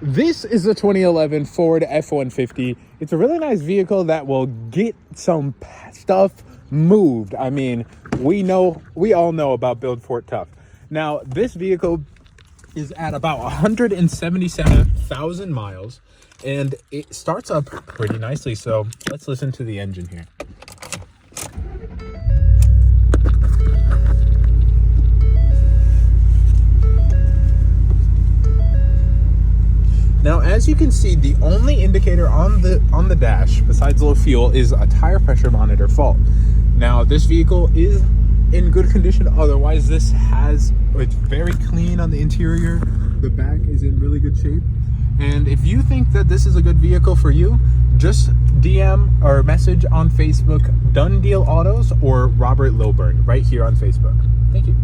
This is the 2011 Ford F150. It's a really nice vehicle that will get some stuff moved. I mean, we all know about Build Fort Tough. Now, this vehicle is at about 177,000 miles, and it starts up pretty nicely. So let's listen to the engine here. Now, as you can see, the only indicator on the dash, besides low fuel, is a tire pressure monitor fault. Now, this vehicle is in good condition. Otherwise, it's very clean on the interior. The back is in really good shape. And if you think that this is a good vehicle for you, just DM or message on Facebook Done Deal Autos or Robert Lilburn right here on Facebook. Thank you.